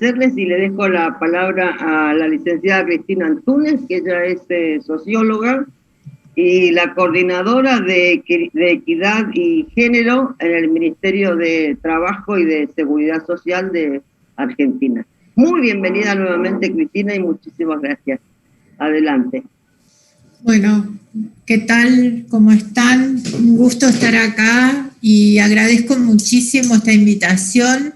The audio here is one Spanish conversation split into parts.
agradecerles y le dejo la palabra a la licenciada Cristina Antúnez, que ella es socióloga y la coordinadora de Equidad y Género en el Ministerio de Trabajo y de Seguridad Social de Argentina. Muy bienvenida nuevamente, Cristina, y muchísimas gracias. Adelante. Bueno, ¿qué tal? ¿Cómo están? Un gusto estar acá y agradezco muchísimo esta invitación.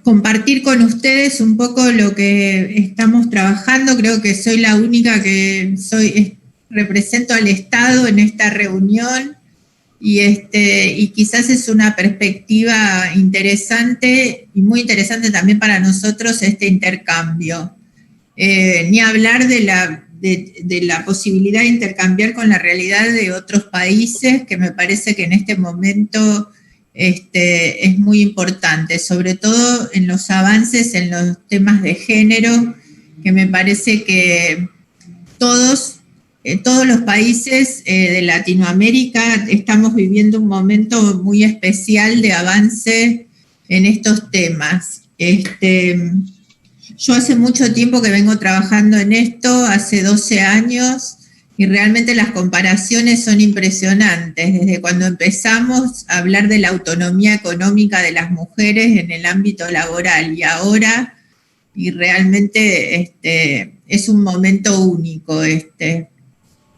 Compartir con ustedes un poco lo que estamos trabajando. Creo que soy la única que represento al Estado en esta reunión y quizás es una perspectiva interesante y muy interesante también para nosotros este intercambio. Ni hablar de la posibilidad de intercambiar con la realidad de otros países, que me parece que en este momento es muy importante, sobre todo en los avances en los temas de género, que me parece que todos los países de Latinoamérica estamos viviendo un momento muy especial de avance en estos temas. Yo hace mucho tiempo que vengo trabajando en esto, hace 12 años, y realmente las comparaciones son impresionantes. Desde cuando empezamos a hablar de la autonomía económica de las mujeres en el ámbito laboral y ahora, y realmente es un momento único.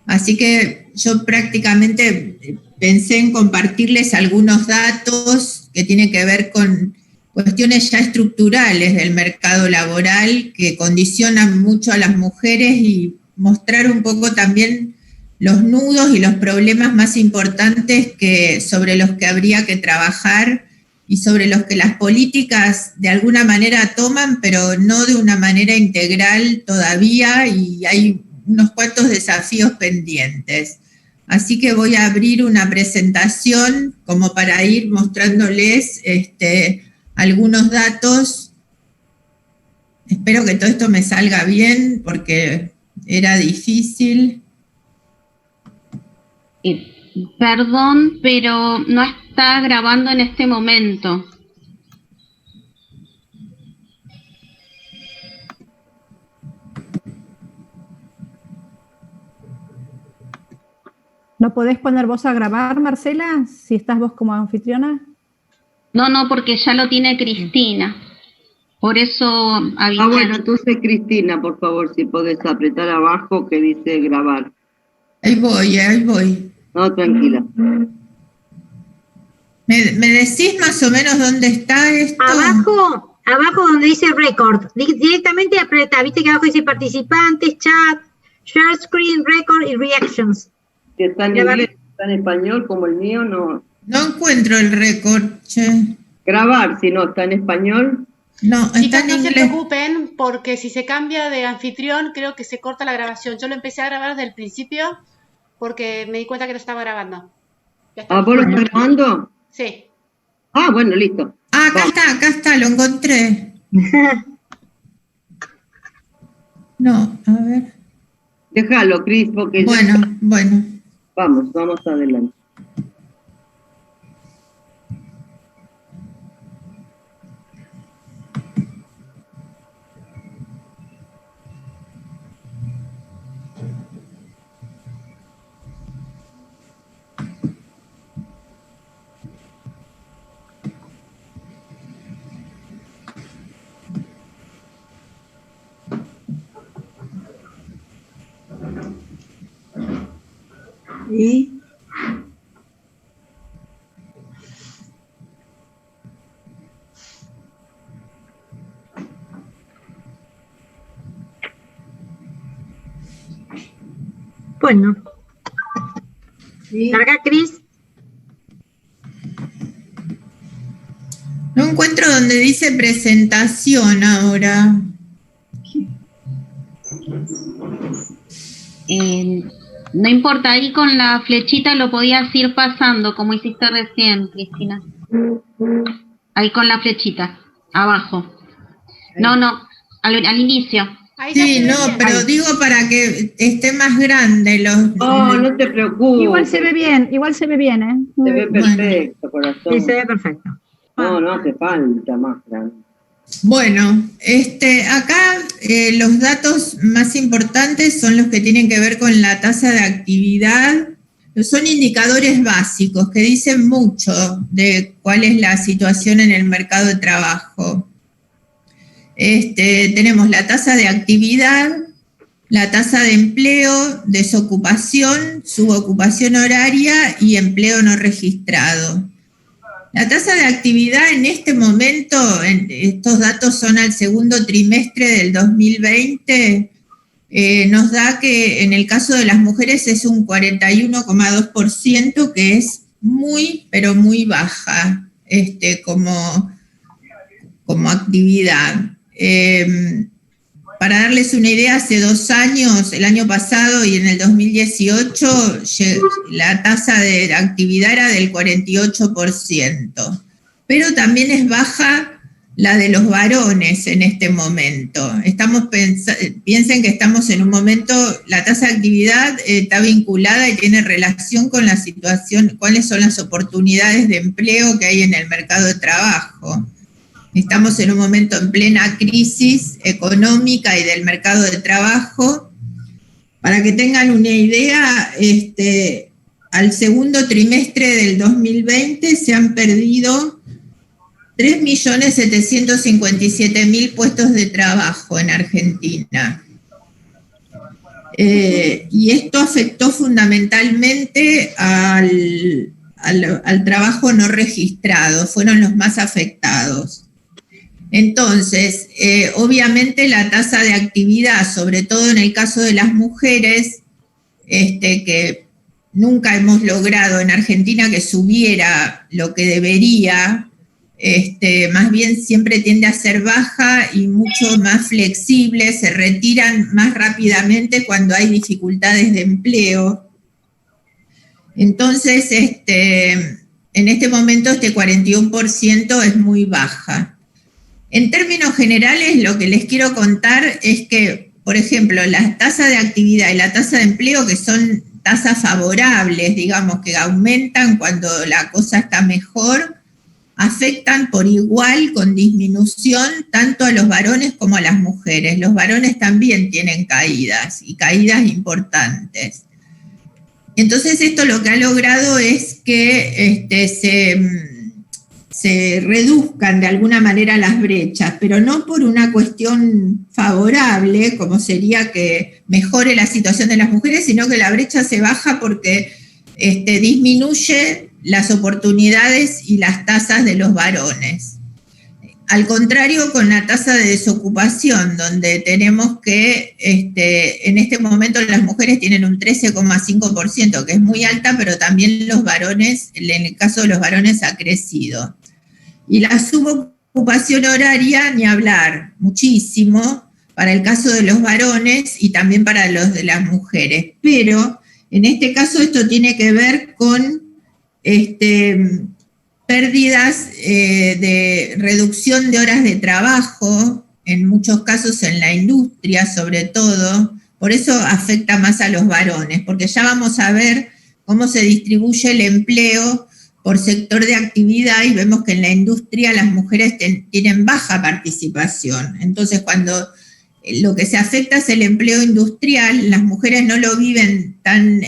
Así que yo prácticamente pensé en compartirles algunos datos que tienen que ver con cuestiones ya estructurales del mercado laboral que condicionan mucho a las mujeres y mostrar un poco también los nudos y los problemas más importantes sobre los que habría que trabajar y sobre los que las políticas de alguna manera toman, pero no de una manera integral todavía, y hay unos cuantos desafíos pendientes. Así que voy a abrir una presentación como para ir mostrándoles algunos datos. Espero que todo esto me salga bien porque era difícil. Perdón, pero no está grabando en este momento. ¿No podés poner vos a grabar, Marcela, si estás vos como anfitriona? No, porque ya lo tiene Cristina. Por eso avisé. Bueno, entonces Cristina, por favor, si podés apretar abajo que dice grabar. Ahí voy. No, tranquila. ¿Me decís más o menos dónde está esto? Abajo donde dice record. Directamente apreta, viste que abajo dice participantes, chat, share screen, record y reactions. Si está en inglés, está en español, como el mío, no. No encuentro el récord, che. Grabar, si no está en español. No, está en no inglés. se preocupen, porque si se cambia de anfitrión, creo que se corta la grabación. Yo lo empecé a grabar desde el principio, porque me di cuenta que no estaba grabando. ¿Vos lo estás grabando? Sí. Bueno, listo. Acá está, lo encontré. No, a ver. Déjalo, Cris, porque Bueno. Vamos adelante. ¿Y? Bueno. ¿Carga, Cris? No encuentro donde dice presentación ahora. No importa, ahí con la flechita lo podías ir pasando, como hiciste recién, Cristina. Ahí con la flechita, abajo. No, al inicio. Sí, no, pero digo para que esté más grande. No te preocupes. Igual se ve bien, ¿eh? Se ve perfecto, corazón. Sí, se ve perfecto. No hace falta más grande. Bueno, acá los datos más importantes son los que tienen que ver con la tasa de actividad. Son indicadores básicos que dicen mucho de cuál es la situación en el mercado de trabajo. Tenemos la tasa de actividad, la tasa de empleo, desocupación, subocupación horaria y empleo no registrado. La tasa de actividad en este momento, estos datos son al segundo trimestre del 2020, nos da que en el caso de las mujeres es un 41,2%, que es muy, pero muy baja como actividad. Para darles una idea, hace 2 años, el año pasado y en el 2018, la tasa de actividad era del 48%, pero también es baja la de los varones en este momento. Piensen que estamos en un momento, la tasa de actividad está vinculada y tiene relación con la situación, cuáles son las oportunidades de empleo que hay en el mercado de trabajo. Estamos en un momento en plena crisis económica y del mercado de trabajo. Para que tengan una idea, al segundo trimestre del 2020 se han perdido 3.757.000 puestos de trabajo en Argentina. Y esto afectó fundamentalmente al trabajo no registrado, fueron los más afectados. Entonces, obviamente la tasa de actividad, sobre todo en el caso de las mujeres, que nunca hemos logrado en Argentina que subiera lo que debería, más bien siempre tiende a ser baja y mucho más flexible, se retiran más rápidamente cuando hay dificultades de empleo. Entonces, en este momento este 41% es muy baja. En términos generales, lo que les quiero contar es que, por ejemplo, la tasa de actividad y la tasa de empleo, que son tasas favorables, digamos, que aumentan cuando la cosa está mejor, afectan por igual con disminución tanto a los varones como a las mujeres. Los varones también tienen caídas y caídas importantes. Entonces esto lo que ha logrado es que se reduzcan de alguna manera las brechas, pero no por una cuestión favorable, como sería que mejore la situación de las mujeres, sino que la brecha se baja porque disminuye las oportunidades y las tasas de los varones. Al contrario, con la tasa de desocupación, donde tenemos que en este momento las mujeres tienen un 13,5%, que es muy alta, pero también los varones, en el caso de los varones ha crecido. Y la subocupación horaria, ni hablar, muchísimo, para el caso de los varones y también para los de las mujeres. Pero en este caso esto tiene que ver con pérdidas de reducción de horas de trabajo, en muchos casos en la industria sobre todo, por eso afecta más a los varones, porque ya vamos a ver cómo se distribuye el empleo por sector de actividad y vemos que en la industria las mujeres tienen baja participación. Entonces, cuando lo que se afecta es el empleo industrial, las mujeres no lo viven tan,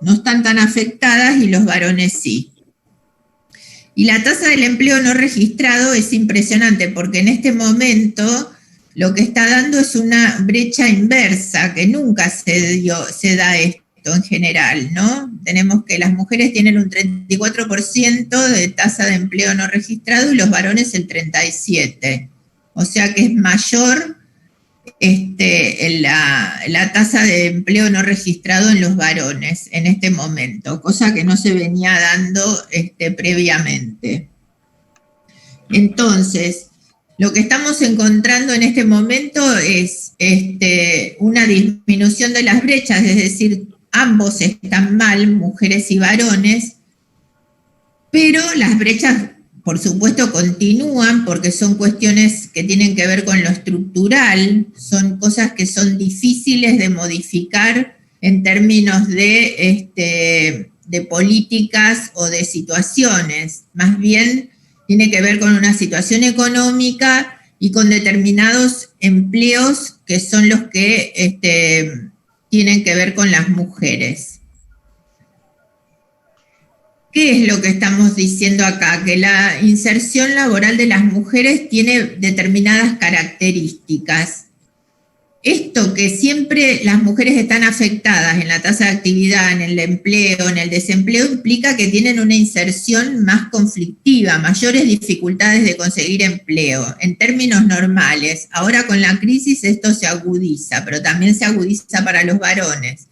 no están tan afectadas y los varones sí. Y la tasa del empleo no registrado es impresionante porque en este momento lo que está dando es una brecha inversa, que nunca se da esto en general, ¿no? Tenemos que las mujeres tienen un 34% de tasa de empleo no registrado y los varones el 37%. O sea que es mayor la tasa de empleo no registrado en los varones en este momento, cosa que no se venía dando previamente. Entonces, lo que estamos encontrando en este momento es una disminución de las brechas, es decir, ambos están mal, mujeres y varones, pero las brechas, por supuesto, continúan porque son cuestiones que tienen que ver con lo estructural, son cosas que son difíciles de modificar en términos de de políticas o de situaciones, más bien tiene que ver con una situación económica y con determinados empleos que son los que tienen que ver con las mujeres. ¿Qué es lo que estamos diciendo acá? Que la inserción laboral de las mujeres tiene determinadas características. Esto que siempre las mujeres están afectadas en la tasa de actividad, en el empleo, en el desempleo, implica que tienen una inserción más conflictiva, mayores dificultades de conseguir empleo, en términos normales. Ahora con la crisis esto se agudiza, pero también se agudiza para los varones.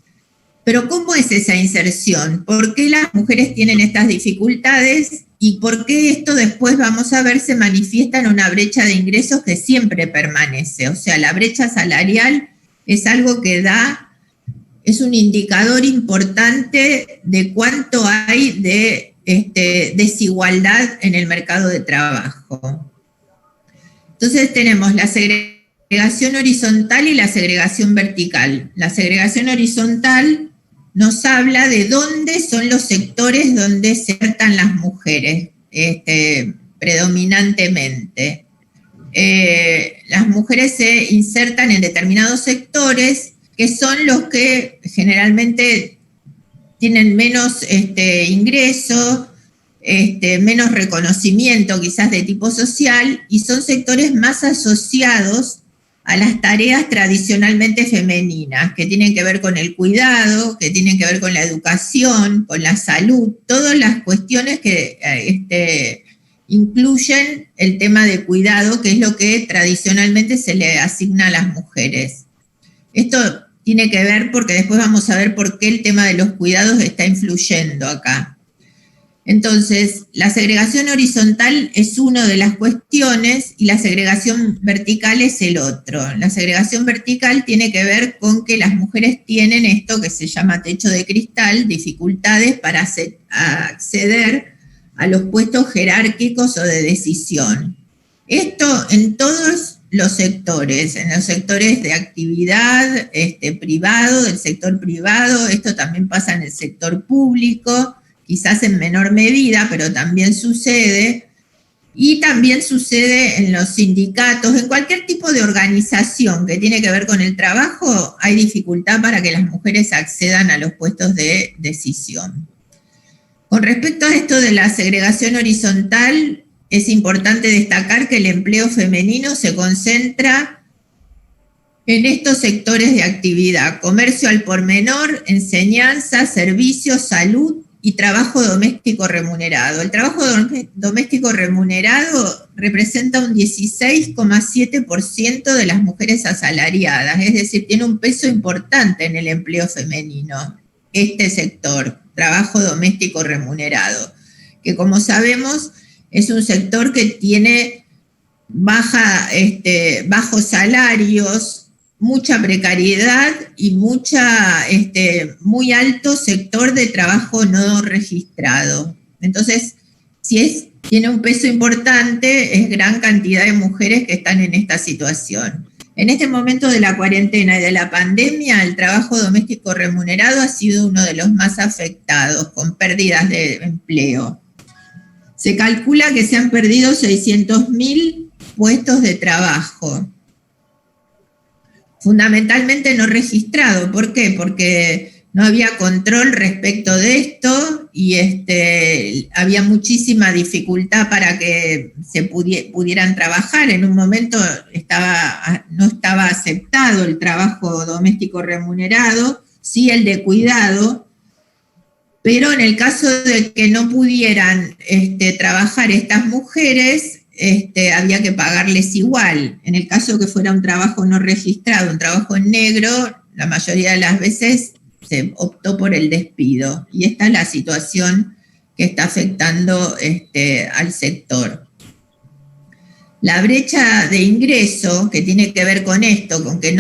Pero ¿cómo es esa inserción? ¿Por qué las mujeres tienen estas dificultades? ¿Y por qué esto después, vamos a ver, se manifiesta en una brecha de ingresos que siempre permanece? O sea, la brecha salarial es algo que es un indicador importante de cuánto hay de desigualdad en el mercado de trabajo. Entonces tenemos la segregación horizontal y la segregación vertical. La segregación horizontal nos habla de dónde son los sectores donde se insertan las mujeres predominantemente. Las mujeres se insertan en determinados sectores que son los que generalmente tienen menos ingreso, menos reconocimiento quizás de tipo social, y son sectores más asociados a las tareas tradicionalmente femeninas, que tienen que ver con el cuidado, que tienen que ver con la educación, con la salud, todas las cuestiones que incluyen el tema de cuidado, que es lo que tradicionalmente se le asigna a las mujeres. Esto tiene que ver porque después vamos a ver por qué el tema de los cuidados está influyendo acá. Entonces, la segregación horizontal es una de las cuestiones y la segregación vertical es el otro. La segregación vertical tiene que ver con que las mujeres tienen esto que se llama techo de cristal, dificultades para acceder a los puestos jerárquicos o de decisión. Esto en todos los sectores, en los sectores de actividad privado, del sector privado, esto también pasa en el sector público, quizás en menor medida, pero también sucede, y también sucede en los sindicatos, en cualquier tipo de organización que tiene que ver con el trabajo, hay dificultad para que las mujeres accedan a los puestos de decisión. Con respecto a esto de la segregación horizontal, es importante destacar que el empleo femenino se concentra en estos sectores de actividad: comercio al por menor, enseñanza, servicios, salud y trabajo doméstico remunerado. El trabajo doméstico remunerado representa un 16,7% de las mujeres asalariadas, es decir, tiene un peso importante en el empleo femenino, este sector, trabajo doméstico remunerado, que como sabemos es un sector que tiene bajos salarios, mucha precariedad y muy alto sector de trabajo no registrado. Entonces, tiene un peso importante, es gran cantidad de mujeres que están en esta situación. En este momento de la cuarentena y de la pandemia, el trabajo doméstico remunerado ha sido uno de los más afectados, con pérdidas de empleo. Se calcula que se han perdido 600.000 puestos de trabajo, fundamentalmente no registrado. ¿Por qué? Porque no había control respecto de esto y había muchísima dificultad para que se pudieran trabajar. En un momento no estaba aceptado el trabajo doméstico remunerado, sí el de cuidado, pero en el caso de que no pudieran trabajar estas mujeres, había que pagarles igual. En el caso que fuera un trabajo no registrado, un trabajo en negro, la mayoría de las veces se optó por el despido. Y esta es la situación que está afectando al sector. La brecha de ingreso, que tiene que ver con esto, con que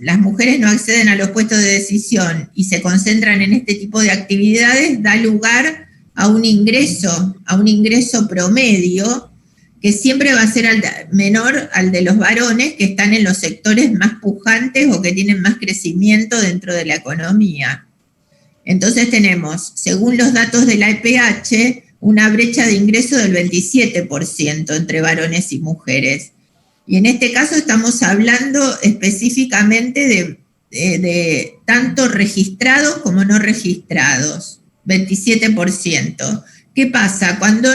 las mujeres no acceden a los puestos de decisión y se concentran en este tipo de actividades, da lugar a un ingreso promedio, que siempre va a ser menor al de los varones que están en los sectores más pujantes o que tienen más crecimiento dentro de la economía. Entonces tenemos, según los datos de la EPH, una brecha de ingreso del 27% entre varones y mujeres. Y en este caso estamos hablando específicamente de tanto registrados como no registrados, 27%. ¿Qué pasa? Cuando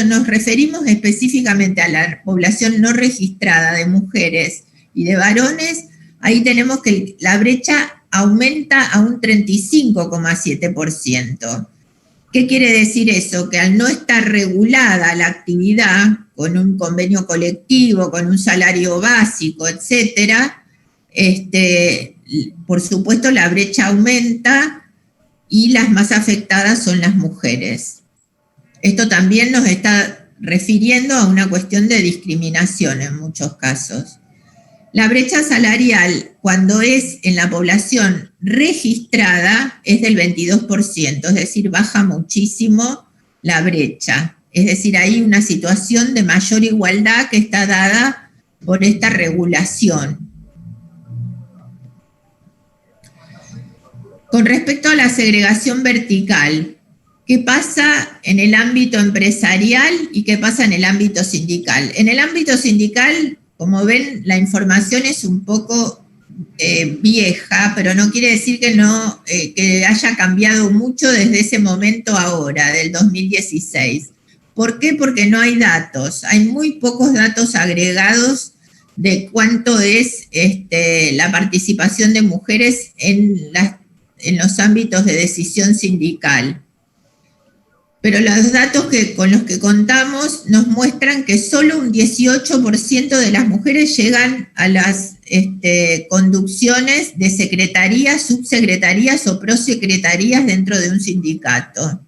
nos referimos específicamente a la población no registrada de mujeres y de varones, ahí tenemos que la brecha aumenta a un 35,7%. ¿Qué quiere decir eso? Que al no estar regulada la actividad con un convenio colectivo, con un salario básico, etcétera, por supuesto la brecha aumenta y las más afectadas son las mujeres. Esto también nos está refiriendo a una cuestión de discriminación en muchos casos. La brecha salarial, cuando es en la población registrada, es del 22%, es decir, baja muchísimo la brecha. Es decir, hay una situación de mayor igualdad que está dada por esta regulación. Con respecto a la segregación vertical, ¿qué pasa en el ámbito empresarial y qué pasa en el ámbito sindical? En el ámbito sindical, como ven, la información es un poco vieja, pero no quiere decir que haya cambiado mucho desde ese momento ahora, del 2016. ¿Por qué? Porque no hay datos. Hay muy pocos datos agregados de cuánto es la participación de mujeres en los ámbitos de decisión sindical. Pero los datos con los que contamos nos muestran que solo un 18% de las mujeres llegan a las conducciones de secretarías, subsecretarías o prosecretarías dentro de un sindicato.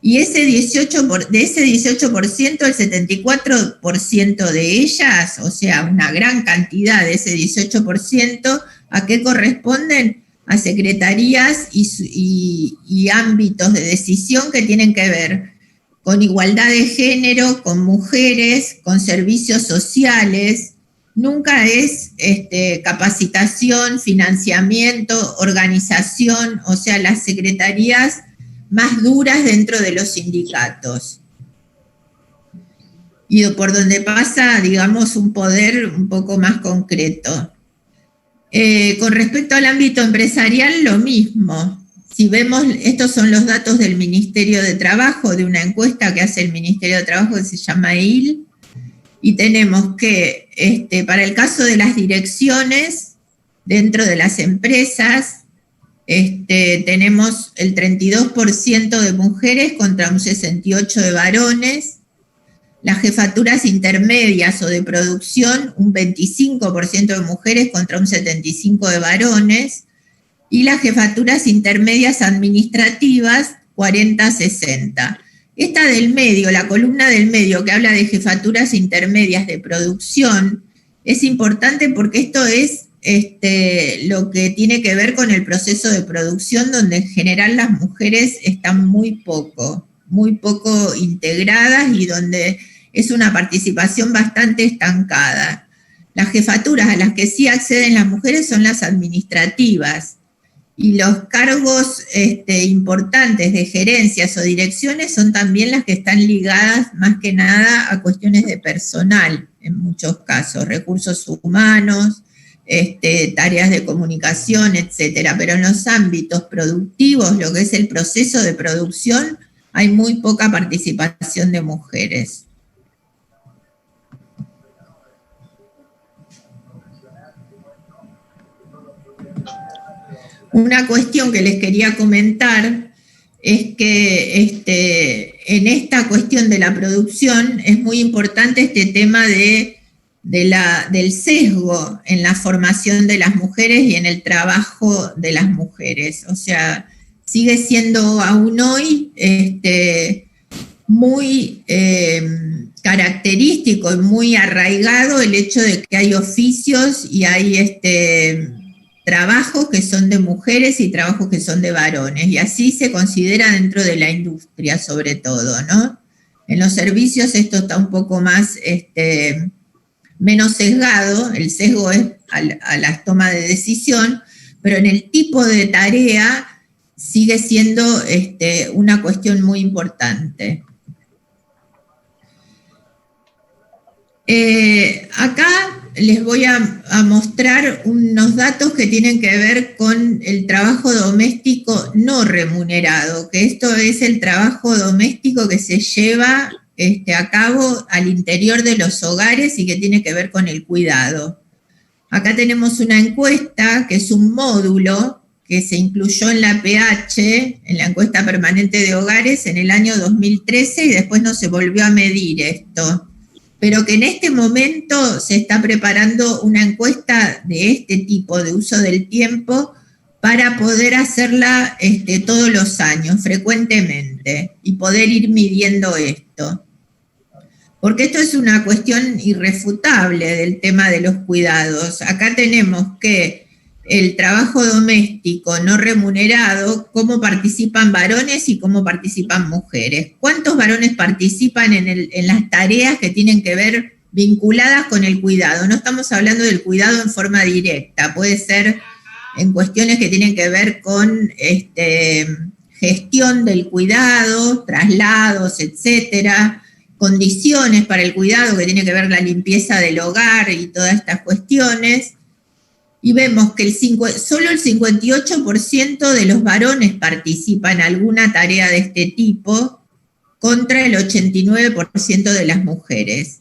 Y de ese 18%, el 74% de ellas, o sea, una gran cantidad de ese 18%, ¿a qué corresponden? A secretarías y ámbitos de decisión que tienen que ver con igualdad de género, con mujeres, con servicios sociales. Nunca es capacitación, financiamiento, organización, o sea, las secretarías más duras dentro de los sindicatos. Y por donde pasa, digamos, un poder un poco más concreto. Con respecto al ámbito empresarial, lo mismo. Si vemos, estos son los datos del Ministerio de Trabajo, de una encuesta que hace el Ministerio de Trabajo que se llama EIL, y tenemos que para el caso de las direcciones dentro de las empresas, tenemos el 32% de mujeres contra un 68% de varones. Las jefaturas intermedias o de producción, un 25% de mujeres contra un 75% de varones, y las jefaturas intermedias administrativas, 40-60. Esta del medio, la columna del medio que habla de jefaturas intermedias de producción, es importante porque esto es lo que tiene que ver con el proceso de producción, donde en general las mujeres están muy poco integradas y donde es una participación bastante estancada. Las jefaturas a las que sí acceden las mujeres son las administrativas, y los cargos importantes de gerencias o direcciones son también las que están ligadas más que nada a cuestiones de personal, en muchos casos, recursos humanos, tareas de comunicación, etcétera. Pero en los ámbitos productivos, lo que es el proceso de producción, hay muy poca participación de mujeres. Una cuestión que les quería comentar es que en esta cuestión de la producción es muy importante este tema del sesgo en la formación de las mujeres y en el trabajo de las mujeres. O sea, sigue siendo aún hoy muy característico y muy arraigado el hecho de que hay oficios y hay trabajos que son de mujeres y trabajos que son de varones, y así se considera dentro de la industria sobre todo, ¿no? En los servicios esto está un poco más, menos sesgado, el sesgo es a la toma de decisión, pero en el tipo de tarea sigue siendo una cuestión muy importante. Acá les voy a mostrar unos datos que tienen que ver con el trabajo doméstico no remunerado, que esto es el trabajo doméstico que se lleva a cabo al interior de los hogares y que tiene que ver con el cuidado. Acá tenemos una encuesta que es un módulo que se incluyó en la PH, en la encuesta permanente de hogares, en el año 2013 y después no se volvió a medir esto. Pero que en este momento se está preparando una encuesta de este tipo, de uso del tiempo, para poder hacerla todos los años, frecuentemente, y poder ir midiendo esto. Porque esto es una cuestión irrefutable del tema de los cuidados. Acá tenemos que el trabajo doméstico no remunerado, cómo participan varones y cómo participan mujeres. ¿Cuántos varones participan en las tareas que tienen que ver vinculadas con el cuidado? No estamos hablando del cuidado en forma directa, puede ser en cuestiones que tienen que ver con gestión del cuidado, traslados, etcétera, condiciones para el cuidado que tiene que ver la limpieza del hogar y todas estas cuestiones. Y vemos que solo el 58% de los varones participan en alguna tarea de este tipo, contra el 89% de las mujeres.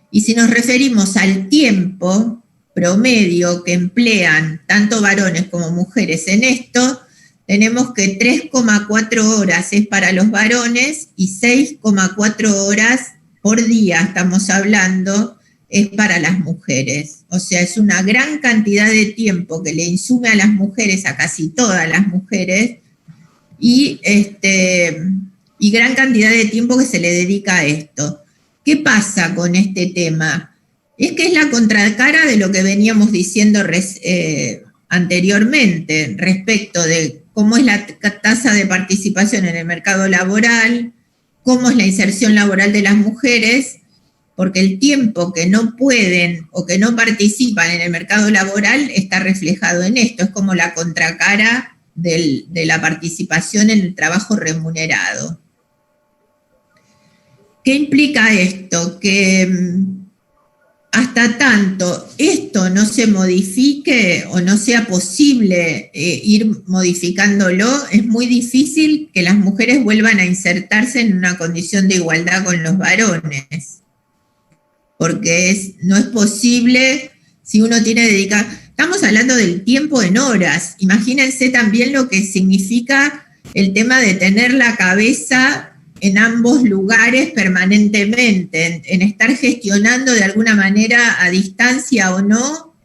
Y si nos referimos al tiempo promedio que emplean tanto varones como mujeres en esto, tenemos que 3,4 horas es para los varones y 6,4 horas por día, estamos hablando, es para las mujeres. O sea, es una gran cantidad de tiempo que le insume a las mujeres, a casi todas las mujeres, y gran cantidad de tiempo que se le dedica a esto. ¿Qué pasa con este tema? Es que es la contracara de lo que veníamos diciendo anteriormente respecto de cómo es la tasa de participación en el mercado laboral, cómo es la inserción laboral de las mujeres, porque el tiempo que no pueden o que no participan en el mercado laboral está reflejado en esto, es como la contracara de la participación en el trabajo remunerado. ¿Qué implica esto? Que hasta tanto esto no se modifique o no sea posible ir modificándolo, es muy difícil que las mujeres vuelvan a insertarse en una condición de igualdad con los varones. Porque no es posible si uno tiene dedicado. Estamos hablando del tiempo en horas. Imagínense también lo que significa el tema de tener la cabeza en ambos lugares permanentemente, en estar gestionando de alguna manera a distancia o no,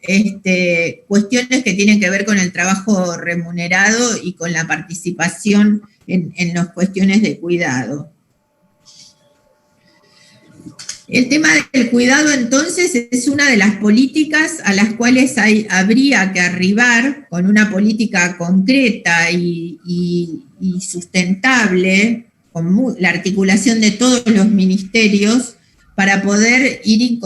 cuestiones que tienen que ver con el trabajo remunerado y con la participación en las cuestiones de cuidado. El tema del cuidado, entonces, es una de las políticas a las cuales habría que arribar con una política concreta y sustentable, con la articulación de todos los ministerios, para poder ir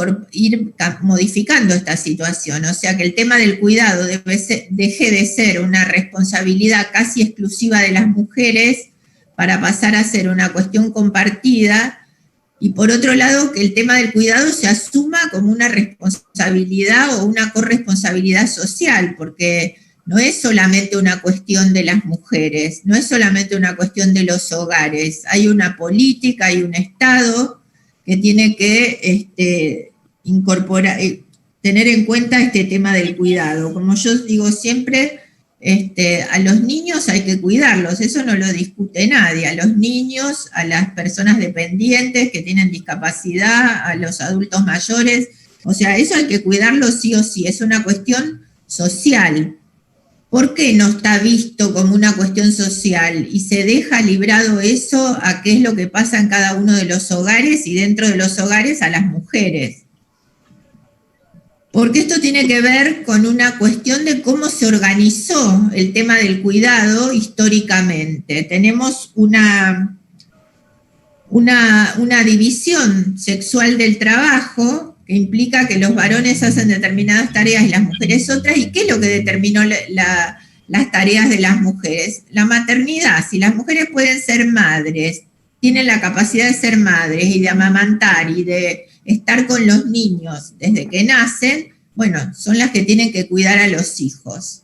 modificando esta situación. O sea, que el tema del cuidado deje de ser una responsabilidad casi exclusiva de las mujeres para pasar a ser una cuestión compartida. Y por otro lado, que el tema del cuidado se asuma como una responsabilidad o una corresponsabilidad social, porque no es solamente una cuestión de las mujeres, no es solamente una cuestión de los hogares, hay una política, hay un Estado que tiene que incorporar, tener en cuenta este tema del cuidado. Como yo digo siempre, a los niños hay que cuidarlos, eso no lo discute nadie, a los niños, a las personas dependientes que tienen discapacidad, a los adultos mayores, o sea, eso hay que cuidarlo sí o sí, es una cuestión social. ¿Por qué no está visto como una cuestión social y se deja librado eso a qué es lo que pasa en cada uno de los hogares y dentro de los hogares a las mujeres? Porque esto tiene que ver con una cuestión de cómo se organizó el tema del cuidado históricamente. Tenemos una división sexual del trabajo que implica que los varones hacen determinadas tareas y las mujeres otras. ¿Y qué es lo que determinó las tareas de las mujeres. La maternidad, si las mujeres pueden ser madres, tienen la capacidad de ser madres y de amamantar y de estar con los niños desde que nacen, bueno, son las que tienen que cuidar a los hijos.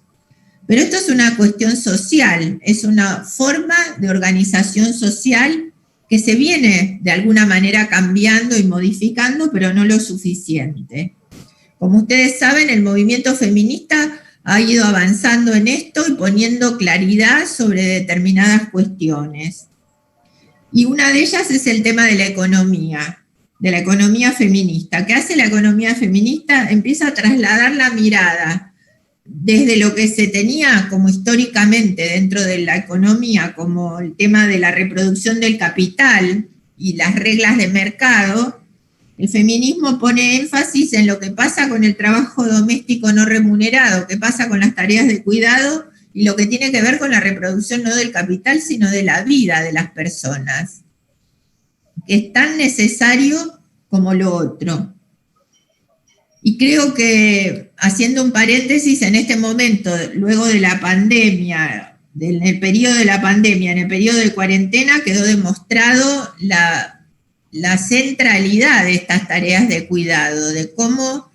Pero esto es una cuestión social, es una forma de organización social que se viene de alguna manera cambiando y modificando, pero no lo suficiente. Como ustedes saben, el movimiento feminista ha ido avanzando en esto y poniendo claridad sobre determinadas cuestiones. Y una de ellas es el tema de la economía feminista. ¿Qué hace la economía feminista? Empieza a trasladar la mirada desde lo que se tenía como históricamente dentro de la economía, como el tema de la reproducción del capital y las reglas de mercado. El feminismo pone énfasis en lo que pasa con el trabajo doméstico no remunerado, qué pasa con las tareas de cuidado y lo que tiene que ver con la reproducción no del capital, sino de la vida de las personas, que es tan necesario como lo otro. Y creo que, haciendo un paréntesis, en este momento, luego de la pandemia, en el periodo de la pandemia, en el periodo de cuarentena, quedó demostrado la centralidad de estas tareas de cuidado, de cómo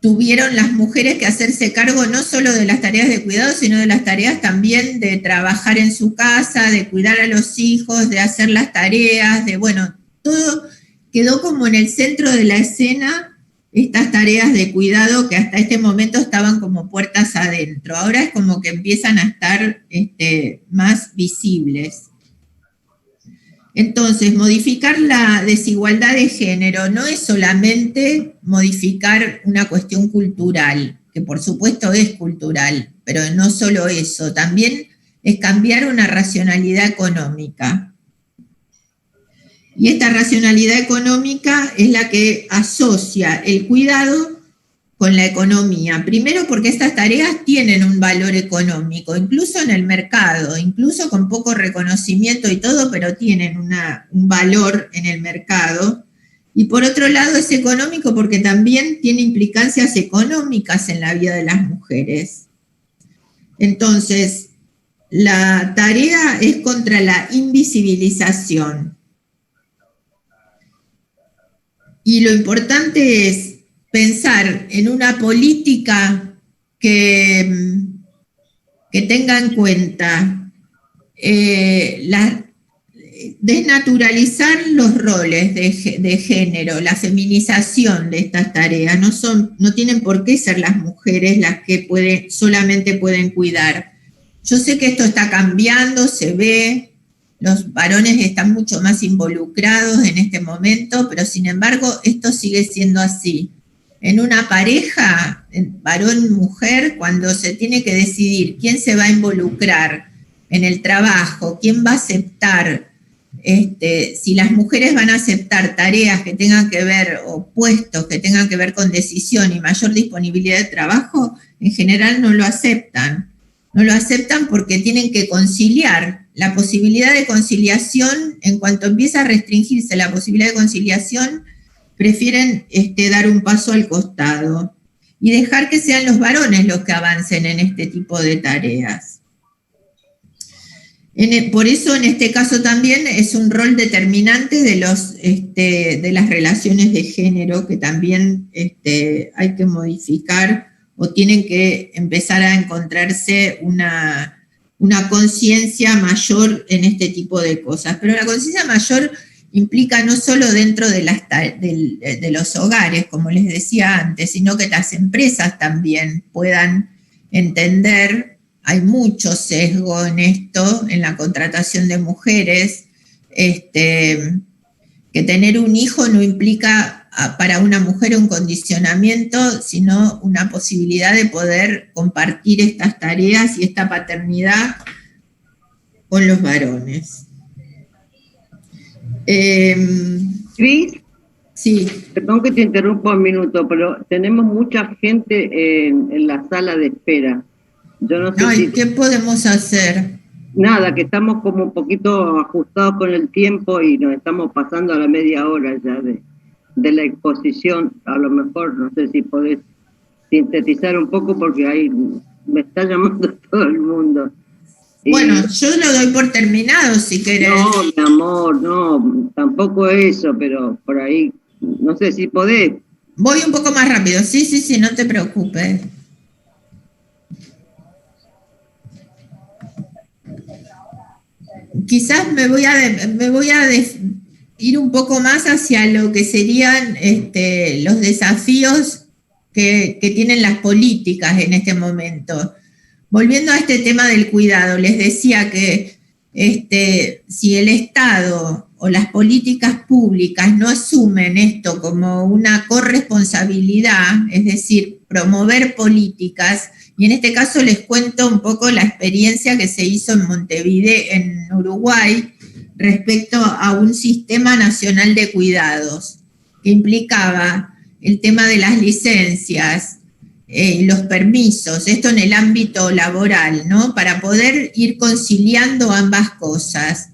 tuvieron las mujeres que hacerse cargo no solo de las tareas de cuidado, sino de las tareas también de trabajar en su casa, de cuidar a los hijos, de hacer las tareas, todo quedó como en el centro de la escena, estas tareas de cuidado que hasta este momento estaban como puertas adentro. Ahora es como que empiezan a estar más visibles. Entonces, modificar la desigualdad de género no es solamente modificar una cuestión cultural, que por supuesto es cultural, pero no solo eso, también es cambiar una racionalidad económica. Y esta racionalidad económica es la que asocia el cuidado con la economía. Primero porque estas tareas tienen un valor económico, incluso en el mercado, incluso con poco reconocimiento y todo, pero tienen un valor en el mercado. Y por otro lado es económico porque también tiene implicancias económicas en la vida de las mujeres. Entonces, la tarea es contra la invisibilización. Y lo importante es pensar en una política que tenga en cuenta desnaturalizar los roles de género, la feminización de estas tareas. No tienen por qué ser las mujeres las que solamente pueden cuidar. Yo sé que esto está cambiando, se ve. Los varones están mucho más involucrados en este momento, pero sin embargo esto sigue siendo así. En una pareja, varón-mujer, cuando se tiene que decidir quién se va a involucrar en el trabajo, quién va a aceptar, si las mujeres van a aceptar tareas que tengan que ver, o puestos que tengan que ver con decisión y mayor disponibilidad de trabajo, en general no lo aceptan. No lo aceptan porque tienen que conciliar. La posibilidad de conciliación, en cuanto empieza a restringirse la posibilidad de conciliación, prefieren dar un paso al costado y dejar que sean los varones los que avancen en este tipo de tareas. Por eso, en este caso también es un rol determinante de las relaciones de género que también hay que modificar o tienen que empezar a encontrarse una conciencia mayor en este tipo de cosas. Pero la conciencia mayor implica no solo dentro de los hogares, como les decía antes, sino que las empresas también puedan entender. Hay mucho sesgo en esto, en la contratación de mujeres, que tener un hijo no implica para una mujer un condicionamiento, sino una posibilidad de poder compartir estas tareas y esta paternidad con los varones. Cris, sí. Perdón que te interrumpa un minuto, pero tenemos mucha gente en la sala de espera. Yo no sé ¿Qué podemos hacer? Nada, que estamos como un poquito ajustados con el tiempo y nos estamos pasando a la media hora ya de la exposición. A lo mejor, no sé si podés sintetizar un poco porque ahí me está llamando todo el mundo. Bueno, yo lo doy por terminado si querés. No, mi amor, no, tampoco eso, pero por ahí, no sé si podés. Voy un poco más rápido, sí, no te preocupes. Quizás me voy a ir un poco más hacia lo que serían los desafíos que tienen las políticas en este momento. Volviendo a este tema del cuidado, les decía que si el Estado o las políticas públicas no asumen esto como una corresponsabilidad, es decir, promover políticas, y en este caso les cuento un poco la experiencia que se hizo en Montevideo, en Uruguay, respecto a un sistema nacional de cuidados, que implicaba el tema de las licencias, los permisos, esto en el ámbito laboral, ¿no? Para poder ir conciliando ambas cosas.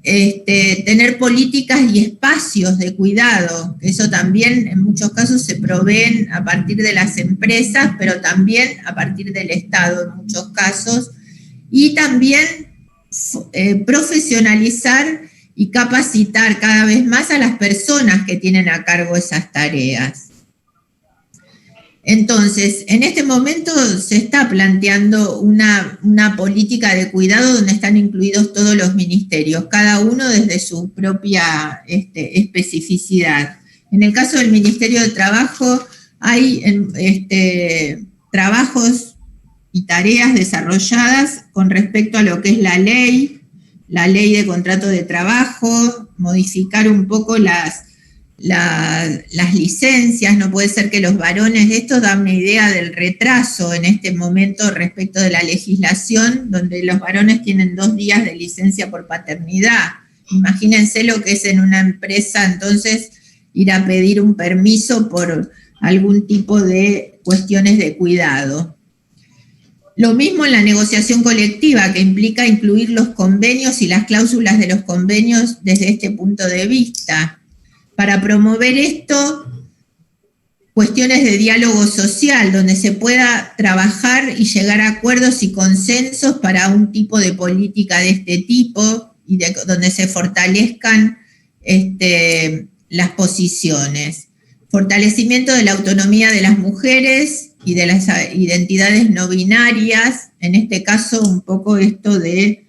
Tener políticas y espacios de cuidado, que eso también en muchos casos se proveen a partir de las empresas, pero también a partir del Estado en muchos casos, y también profesionalizar y capacitar cada vez más a las personas que tienen a cargo esas tareas. Entonces, en este momento se está planteando una política de cuidado donde están incluidos todos los ministerios, cada uno desde su propia especificidad. En el caso del Ministerio de Trabajo hay trabajos y tareas desarrolladas con respecto a lo que es la ley de contrato de trabajo, modificar un poco las licencias. No puede ser que los varones, esto da una idea del retraso en este momento respecto de la legislación, donde los varones tienen 2 días de licencia por paternidad. Imagínense lo que es en una empresa, entonces, ir a pedir un permiso por algún tipo de cuestiones de cuidado. Lo mismo en la negociación colectiva, que implica incluir los convenios y las cláusulas de los convenios desde este punto de vista. Para promover esto, cuestiones de diálogo social, donde se pueda trabajar y llegar a acuerdos y consensos para un tipo de política de este tipo, y donde se fortalezcan las posiciones. Fortalecimiento de la autonomía de las mujeres y de las identidades no binarias, en este caso un poco esto de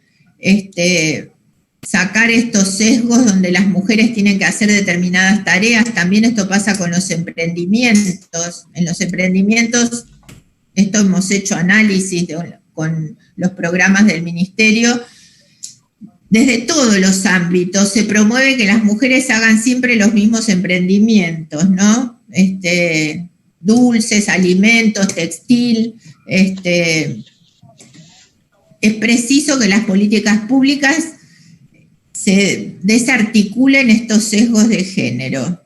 sacar estos sesgos donde las mujeres tienen que hacer determinadas tareas. También esto pasa con los emprendimientos. En los emprendimientos, esto hemos hecho análisis con los programas del ministerio. Desde todos los ámbitos se promueve que las mujeres hagan siempre los mismos emprendimientos, ¿no? Dulces, alimentos, textil. Es preciso que las políticas públicas se desarticulen estos sesgos de género.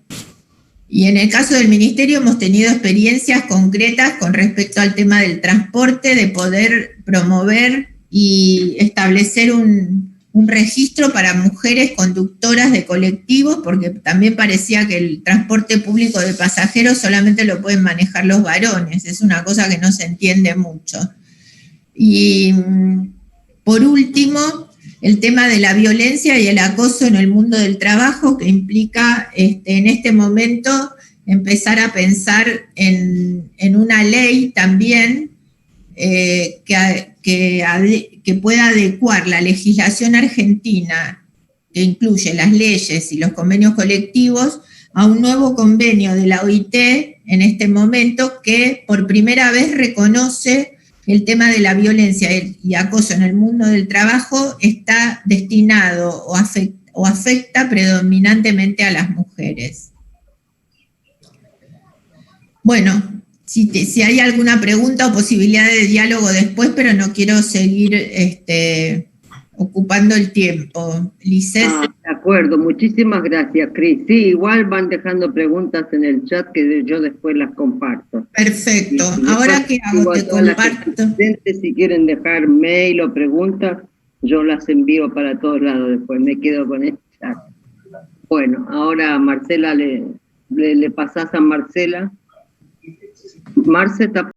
Y en el caso del ministerio hemos tenido experiencias concretas con respecto al tema del transporte, de poder promover y establecer un registro para mujeres conductoras de colectivos, porque también parecía que el transporte público de pasajeros solamente lo pueden manejar los varones, es una cosa que no se entiende mucho. Y por último, el tema de la violencia y el acoso en el mundo del trabajo, que implica en este momento empezar a pensar en una ley también que pueda adecuar la legislación argentina, que incluye las leyes y los convenios colectivos, a un nuevo convenio de la OIT en este momento, que por primera vez reconoce el tema de la violencia y acoso en el mundo del trabajo está destinado o afecta predominantemente a las mujeres. Bueno, si hay alguna pregunta o posibilidad de diálogo después, pero no quiero seguir ocupando el tiempo. Lisset. De acuerdo, muchísimas gracias, Cris. Sí, igual van dejando preguntas en el chat que yo después las comparto. Perfecto. Ahora, ¿qué hago? Te comparto. Si quieren dejar mail o preguntas, yo las envío para todos lados después. Me quedo con el chat. Bueno, ahora a Marcela le pasás a Marcela. Marce está